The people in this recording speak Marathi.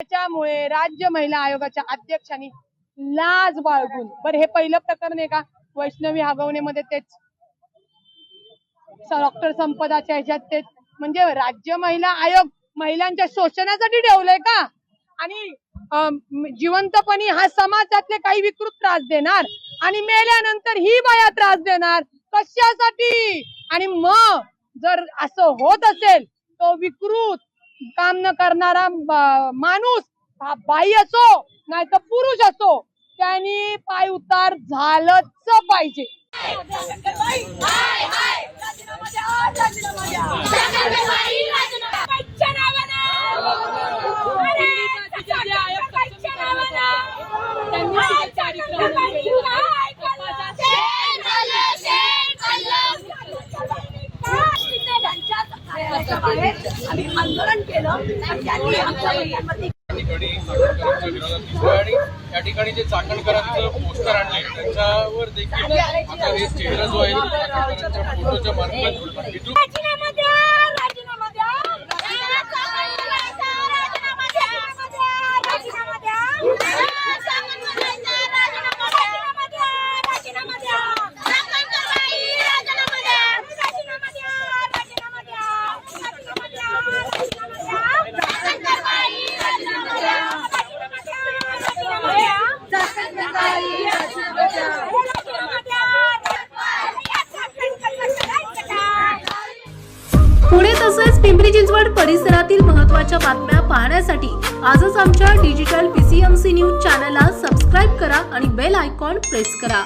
त्याच्यामुळे राज्य महिला आयोगाच्या अध्यक्षांनी लाज बाळगून, बरं हे पहिलं प्रकरण आहे का वैष्णवी हगवणेमध्ये तेच, डॉक्टर संपदाच्या ह्याच्यात तेच, म्हणजे राज्य महिला आयोग महिलांच्या शोषणासाठी ठेवलंय का? आणि जिवंतपणी हा समाजातले काही विकृत त्रास देणार आणि मेल्यानंतर ही बाया त्रास देणार कशासाठी? आणि मग जर असं होत असेल तो विकृत काम न करणारा माणूस हा बाई असो नाही तर पुरुष असो त्यांनी पाय उतार झालंच पाहिजे. आंदोलन केलं या ठिकाणी जे चाकणकरांचं पोस्टर आणले त्याच्यावर देखील आता हे चेहरा जो आहे फोटोच्या मार्फत पुणे तसेच पिंपरी चिंचवड परिसरातील महत्त्वाच्या बातम्या पाहण्यासाठी आजच आमच्या डिजिटल PCMC न्यूज चॅनलला सबस्क्राईब करा आणि बेल आयकॉन प्रेस करा.